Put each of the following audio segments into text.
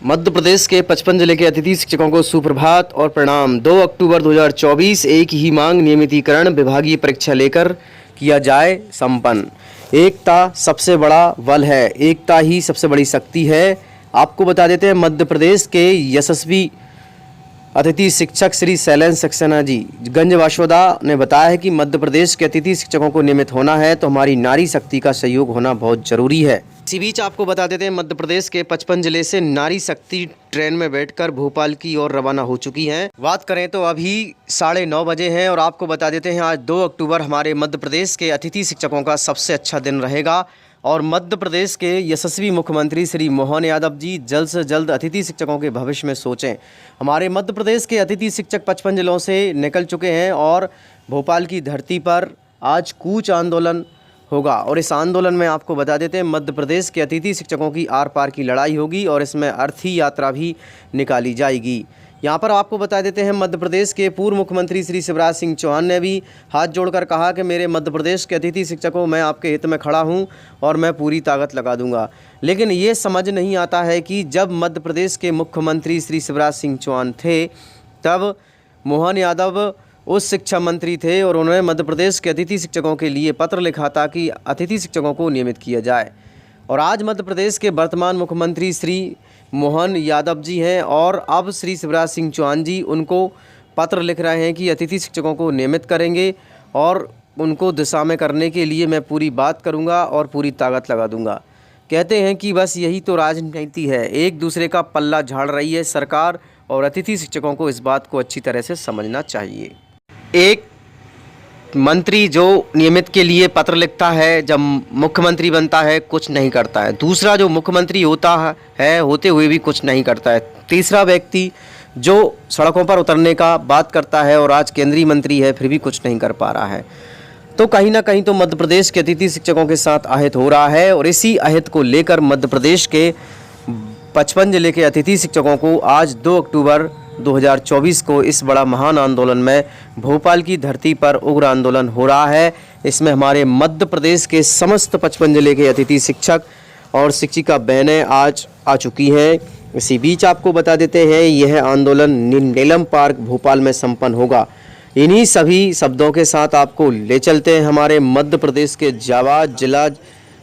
मध्य प्रदेश के 55 जिले के अतिथि शिक्षकों को सुप्रभात और प्रणाम। 2 अक्टूबर 2024 एक ही मांग, नियमितीकरण विभागीय परीक्षा लेकर किया जाए संपन्न। एकता सबसे बड़ा बल है, एकता ही सबसे बड़ी शक्ति है। आपको बता देते हैं मध्य प्रदेश के यशस्वी अतिथि शिक्षक श्री शैलेंद्र सक्सेना जी गंज वाशोदा ने बताया है कि मध्य प्रदेश के अतिथि शिक्षकों को नियमित होना है तो हमारी नारी शक्ति का सहयोग होना बहुत जरूरी है। इसी बीच आपको बता देते हैं मध्य प्रदेश के 55 जिले से नारी शक्ति ट्रेन में बैठकर भोपाल की ओर रवाना हो चुकी हैं। बात करें तो अभी 9:30 बजे हैं और आपको बता देते हैं आज 2 अक्टूबर हमारे मध्य प्रदेश के अतिथि शिक्षकों का सबसे अच्छा दिन रहेगा और मध्य प्रदेश के यशस्वी मुख्यमंत्री श्री मोहन यादव जी जल्द से जल्द अतिथि शिक्षकों के भविष्य में सोचें। हमारे मध्य प्रदेश के अतिथि शिक्षक 55 जिलों से निकल चुके हैं और भोपाल की धरती पर आज कूच आंदोलन होगा और इस आंदोलन में आपको बता देते हैं मध्य प्रदेश के अतिथि शिक्षकों की आर पार की लड़ाई होगी और इसमें अर्थी यात्रा भी निकाली जाएगी। यहाँ पर आपको बता देते हैं मध्य प्रदेश के पूर्व मुख्यमंत्री श्री शिवराज सिंह चौहान ने भी हाथ जोड़कर कहा कि मेरे मध्य प्रदेश के अतिथि शिक्षकों, मैं आपके हित में खड़ा हूँ और मैं पूरी ताकत लगा दूंगा। लेकिन ये समझ नहीं आता है कि जब मध्य प्रदेश के मुख्यमंत्री श्री शिवराज सिंह चौहान थे तब मोहन यादव उस शिक्षा मंत्री थे और उन्होंने मध्य प्रदेश के अतिथि शिक्षकों के लिए पत्र लिखा था कि अतिथि शिक्षकों को नियमित किया जाए। और आज मध्य प्रदेश के वर्तमान मुख्यमंत्री श्री मोहन यादव जी हैं और अब श्री शिवराज सिंह चौहान जी उनको पत्र लिख रहे हैं कि अतिथि शिक्षकों को नियमित करेंगे और उनको दिशा में करने के लिए मैं पूरी बात करूंगा और पूरी ताकत लगा दूंगा। कहते हैं कि बस यही तो राजनीति है, एक दूसरे का पल्ला झाड़ रही है सरकार और अतिथि शिक्षकों को इस बात को अच्छी तरह से समझना चाहिए। एक मंत्री जो नियमित के लिए पत्र लिखता है, जब मुख्यमंत्री बनता है कुछ नहीं करता है। दूसरा जो मुख्यमंत्री होता है होते हुए भी कुछ नहीं करता है। तीसरा व्यक्ति जो सड़कों पर उतरने का बात करता है और आज केंद्रीय मंत्री है फिर भी कुछ नहीं कर पा रहा है। तो कहीं ना कहीं तो मध्य प्रदेश के अतिथि शिक्षकों के साथ अहित हो रहा है और इसी अहित को लेकर मध्य प्रदेश के 55 जिले के अतिथि शिक्षकों को आज 2 अक्टूबर 2024 को इस बड़ा महान आंदोलन में भोपाल की धरती पर उग्र आंदोलन हो रहा है। इसमें हमारे मध्य प्रदेश के समस्त 55 जिले के अतिथि शिक्षक और शिक्षिका बहनें आज आ चुकी हैं। इसी बीच आपको बता देते हैं यह आंदोलन नीलम पार्क भोपाल में संपन्न होगा। इन्हीं सभी शब्दों के साथ आपको ले चलते हैं हमारे मध्य प्रदेश के जाबाज जिला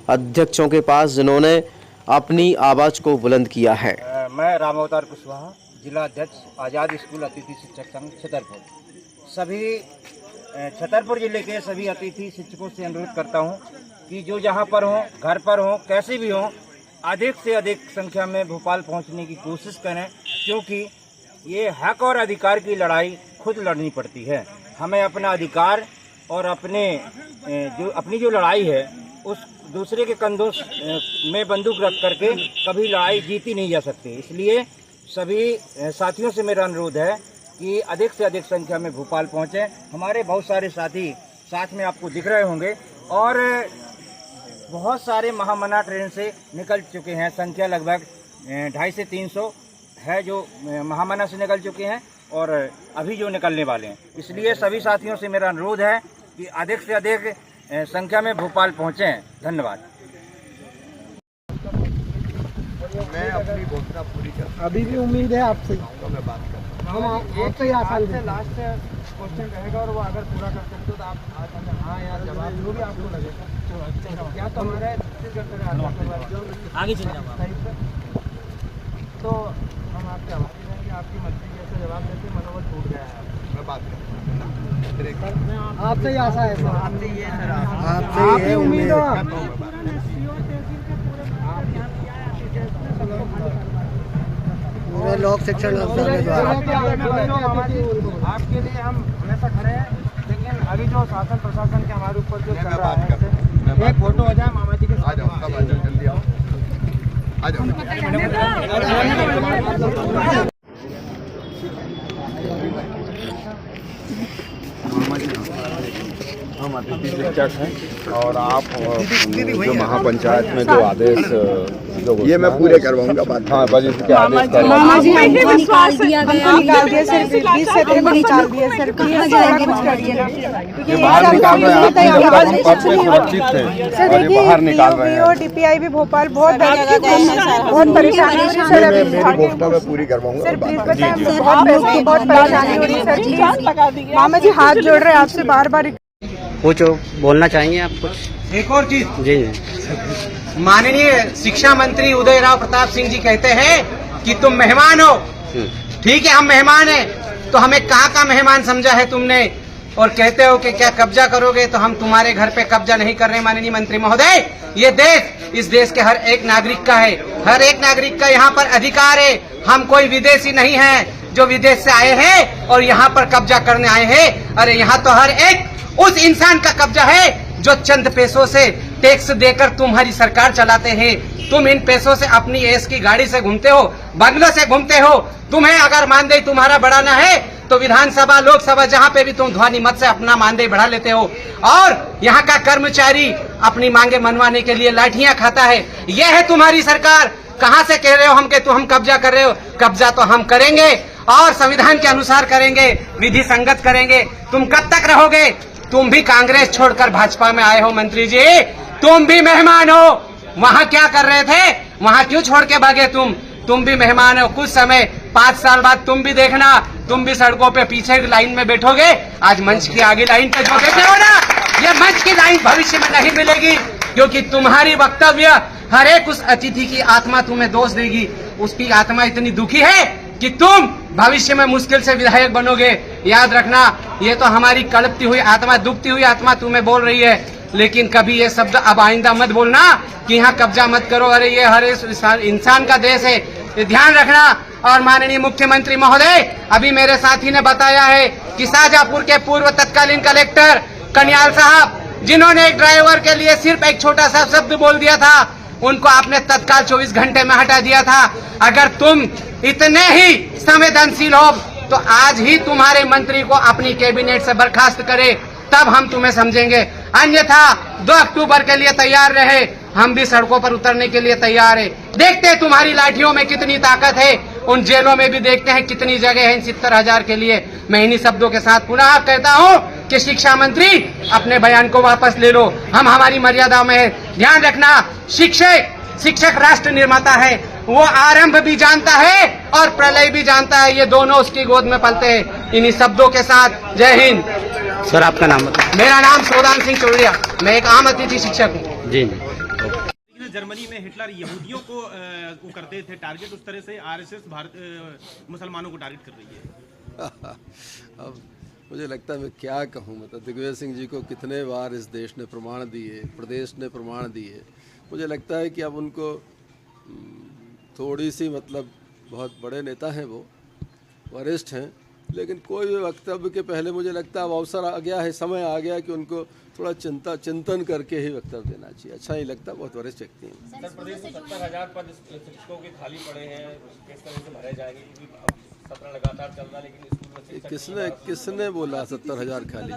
अध्यक्षों के पास जिन्होंने अपनी आवाज़ को बुलंद किया है। मैं राम अवतार कुशवाहा, जिला अध्यक्ष आज़ाद स्कूल अतिथि शिक्षक संघ छतरपुर। सभी छतरपुर जिले के सभी अतिथि शिक्षकों से अनुरोध करता हूं कि जो जहां पर हों, घर पर हों, कैसे भी हों, अधिक से अधिक संख्या में भोपाल पहुंचने की कोशिश करें, क्योंकि ये हक और अधिकार की लड़ाई खुद लड़नी पड़ती है। हमें अपना अधिकार और अपनी जो लड़ाई है उस दूसरे के कंधों में बंदूक रख करके कभी लड़ाई जीती नहीं जा सकती। इसलिए सभी साथियों से मेरा अनुरोध है कि अधिक से अधिक संख्या में भोपाल पहुंचें। हमारे बहुत सारे साथी साथ में आपको दिख रहे होंगे और बहुत सारे महामना ट्रेन से निकल चुके हैं। संख्या लगभग 250 से 300 है जो महामना से निकल चुके हैं और अभी जो निकलने वाले हैं। इसलिए सभी साथियों से मेरा अनुरोध है कि अधिक से अधिक संख्या में भोपाल पहुँचें। धन्यवाद। मैं अपनी घोषणा पूरी कर, अभी भी उम्मीद है आपसे, मैं बात कर हम आपसे ही आसान से लास्ट क्वेश्चन रहेगा और वो अगर पूरा कर सकते हो तो आप हाँ या जवाब जो भी आपको लगेगा। क्या तो हमारे आगे चलिए तो हम आपके आभारी रहेंगे। आपकी मंत्री जैसे जवाब देते मनोबल टूट गया है। मैं बात कर, आपसे ही आशा है सर, आपसे ये सर, आपसे उम्मीद हो। पूरा लोक शिक्षण आपके लिए हम हमेशा खड़े हैं। लेकिन अभी जो शासन प्रशासन के हमारे ऊपर जो चल रहा है, एक फोटो हो जाए मामा जी के साथ। आ जाओ, कब आ जाओ, जल्दी आओ, आ जाओ। हम अतिथि शिक्षक हैं और आप जो महापंचायत में जो आदेश जो ये मैं पूरे करवाऊंगा बात। हाँ बस इसके आदेश मामा जी हमको निकाल दिया गया, निकाल दिया सर, 20 से तेरे को निकाल दिया सर, कहाँ जाएंगे कुछ करिए ना, क्योंकि बाहर निकाल रहे हैं हम पद में सुरक्षित थे सर और ये बाहर निकाल रहे हैं। DPI भी भोपाल बहुत परेशानी हो रही है सर, अभी मेरी घोषणा मैं पूरी करवाऊंगा। सर प्लीज बताएं, बहुत परेशानी हो रही है सर, प्लीज मामा जी हाथ जोड़ रहे हैं आपसे बार बार। कुछ बोलना चाहेंगे आप कुछ? एक और चीज, जी माननीय शिक्षा मंत्री उदय राव प्रताप सिंह जी कहते हैं कि तुम मेहमान हो। ठीक है, हम मेहमान हैं, तो हमें कहाँ का मेहमान समझा है तुमने? और कहते हो कि क्या कब्जा करोगे, तो हम तुम्हारे घर पे कब्जा नहीं कर रहे माननीय मंत्री महोदय। ये देश, इस देश के हर एक नागरिक का है, हर एक नागरिक का यहाँ पर अधिकार है। हम कोई विदेशी नहीं है जो विदेश से आए हैं और यहाँ पर कब्जा करने आए हैं। अरे यहाँ तो हर एक उस इंसान का कब्जा है जो चंद पैसों से टैक्स देकर तुम्हारी सरकार चलाते हैं। तुम इन पैसों से अपनी एस की गाड़ी से घूमते हो, बंगलों से घूमते हो। तुम्हें अगर मानदेय तुम्हारा बढ़ाना है तो विधानसभा, लोकसभा, जहाँ पे भी तुम ध्वनि मत से अपना मानदेय बढ़ा लेते हो। और यहाँ का कर्मचारी अपनी मांगे मनवाने के लिए लाठियां खाता है। यह है तुम्हारी सरकार। कहाँ से कह रहे हो हम के तुम कब्जा कर रहे हो? कब्जा तो हम करेंगे और संविधान के अनुसार करेंगे, विधि संगत करेंगे। तुम कब तक रहोगे? तुम भी कांग्रेस छोड़कर भाजपा में आए हो मंत्री जी, तुम भी मेहमान हो। वहाँ क्या कर रहे थे? वहाँ क्यों छोड़ के भागे तुम भी मेहमान हो। कुछ समय 5 साल बाद तुम भी देखना, तुम भी सड़कों पे पीछे लाइन में बैठोगे। आज मंच की आगे लाइन पे जो बैठे हो ना, ये मंच की लाइन भविष्य में नहीं मिलेगी, क्योंकि तुम्हारी वक्तव्य हर एक उस अतिथि की आत्मा तुम्हें दोष देगी। उसकी आत्मा इतनी दुखी है कि तुम भविष्य में मुश्किल से विधायक बनोगे। याद रखना, ये तो हमारी कड़पती हुई आत्मा, दुखती हुई आत्मा तुम्हें बोल रही है। लेकिन कभी ये शब्द अब आइंदा मत बोलना कि यहाँ कब्जा मत करो। अरे ये हर इंसान का देश है, ये ध्यान रखना। और माननीय मुख्यमंत्री महोदय, अभी मेरे साथी ने बताया है कि शाहजहांपुर के पूर्व तत्कालीन कलेक्टर कन्याल साहब, जिन्होंने एक ड्राइवर के लिए सिर्फ एक छोटा सा शब्द बोल दिया था, उनको आपने तत्काल 24 घंटे में हटा दिया था। अगर तुम इतने ही संवेदनशील हो तो आज ही तुम्हारे मंत्री को अपनी कैबिनेट से बर्खास्त करे, तब हम तुम्हें समझेंगे। अन्यथा 2 अक्टूबर के लिए तैयार रहे, हम भी सड़कों पर उतरने के लिए तैयार है। देखते हैं तुम्हारी लाठियों में कितनी ताकत है, उन जेलों में भी देखते हैं कितनी जगह है इन 70,000 के लिए। मैं इन्हीं शब्दों के साथ पुनः कहता हूँ कि शिक्षा मंत्री अपने बयान को वापस ले लो, हम हमारी मर्यादा में है। ध्यान रखना, शिक्षक राष्ट्र निर्माता है, वो आरंभ भी जानता है और प्रलय भी जानता है, ये दोनों उसकी गोद में पलते हैं। इन्हीं शब्दों के साथ जय हिंद। सर आपका नाम बताएं। मेरा नाम सोदान सिंह चौड़िया, मैं एक आम अतिथि शिक्षक हूँ। जी जर्मनी में हिटलर यहूदियों को करते थे टारगेट, उस तरह से आरएसएस भारत मुसलमानों को टारगेट कर रही है। अब मुझे लगता है मैं क्या कहूँ, मतलब दिग्विजय सिंह जी को कितने बार इस देश ने प्रमाण दिए, प्रदेश ने प्रमाण दिए। मुझे लगता है कि अब उनको थोड़ी सी, मतलब बहुत बड़े नेता हैं, वो वरिष्ठ हैं, लेकिन कोई भी वक्तव्य के पहले मुझे लगता है अब अवसर आ गया है, समय आ गया कि उनको थोड़ा चिंतन करके ही वक्तव्य देना चाहिए। अच्छा नहीं लगता, बहुत वरिष्ठ व्यक्ति हैं। सर, प्रदेश में 70,000 पद शिक्षकों के खाली पड़े हैं, किस तरह से भरे जाएंगे? क्योंकि सत्र लगातार चल रहा है, लेकिन स्कूल में किसने बोला 70,000 खाली?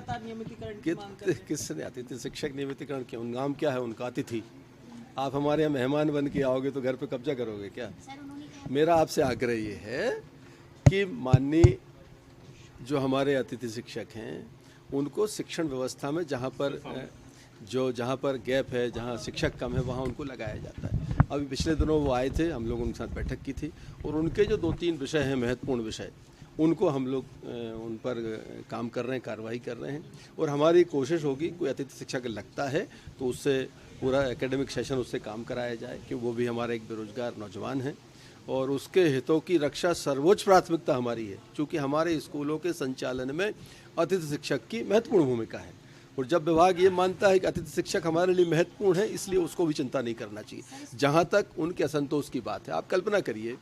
किसने? अतिथि शिक्षक नियमितीकरण क्यों? नाम क्या है उनका? अतिथि। आप हमारे यहाँ मेहमान बन के आओगे तो घर पे कब्जा करोगे क्या? मेरा आपसे आग्रह ये है कि माननीय जो हमारे अतिथि शिक्षक हैं, उनको शिक्षण व्यवस्था में जहाँ पर गैप है, जहाँ शिक्षक कम है, वहाँ उनको लगाया जाता है। अभी पिछले दिनों वो आए थे, हम लोग उनके साथ बैठक की थी, और उनके जो 2-3 विषय हैं, महत्वपूर्ण विषय, उनको हम लोग उन पर काम कर रहे हैं, कार्रवाई कर रहे हैं। और हमारी कोशिश होगी कोई अतिथि शिक्षक लगता है तो उससे पूरा एकेडमिक सेशन उससे काम कराया जाए, कि वो भी हमारा एक बेरोजगार नौजवान है और उसके हितों की रक्षा सर्वोच्च प्राथमिकता हमारी है, क्योंकि हमारे स्कूलों के संचालन में अतिथि शिक्षक की महत्वपूर्ण भूमिका है। और जब विभाग ये मानता है कि अतिथि शिक्षक हमारे लिए महत्वपूर्ण है, इसलिए उसको भी चिंता नहीं करना चाहिए। जहाँ तक उनके असंतोष की बात है, आप कल्पना करिए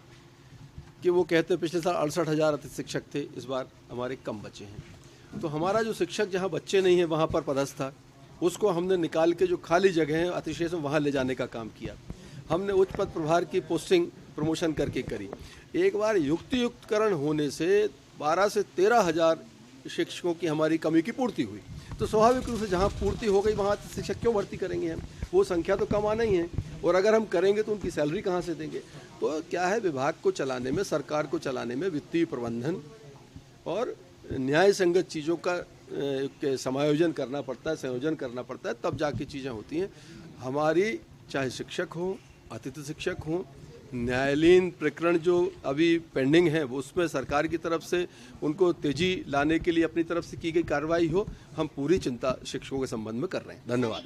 कि वो कहते पिछले साल 68,000 अतिथि शिक्षक थे, इस बार हमारे कम बचे हैं। तो हमारा जो शिक्षक जहाँ बच्चे नहीं हैं वहाँ पर पदस्थ था, उसको हमने निकाल के जो खाली जगह हैं अतिशेष में वहाँ ले जाने का काम किया। हमने उच्च पद प्रभार की पोस्टिंग प्रमोशन करके करी। एक बार युक्तियुक्तकरण होने से 12 से 13,000 शिक्षकों की हमारी कमी की पूर्ति हुई। तो स्वाभाविक रूप से जहाँ पूर्ति हो गई वहाँ शिक्षक क्यों भर्ती करेंगे हम? वो संख्या तो कम आना ही है, और अगर हम करेंगे तो उनकी सैलरी कहाँ से देंगे? तो क्या है, विभाग को चलाने में, सरकार को चलाने में वित्तीय प्रबंधन और न्याय संगत चीज़ों का समायोजन करना पड़ता है, संयोजन करना पड़ता है, तब जाके चीज़ें होती हैं। हमारी चाहे शिक्षक हो, अतिथि शिक्षक हो, न्यायालयीन प्रकरण जो अभी पेंडिंग है वो उसमें सरकार की तरफ से उनको तेजी लाने के लिए अपनी तरफ से की गई कार्रवाई हो, हम पूरी चिंता शिक्षकों के संबंध में कर रहे हैं। धन्यवाद।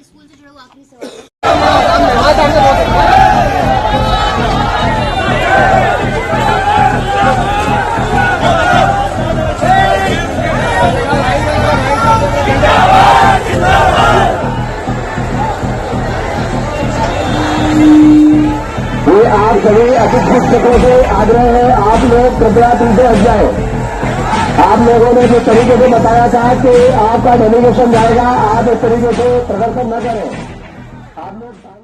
आप सभी अतिथि शिक्षकों से आग्रह है, आप लोग कृपया पीछे हट जाए। आप लोगों ने जिस तरीके से बताया था कि आपका डेलीगेशन जाएगा, आप इस तरीके से प्रदर्शन न करें। आप लोग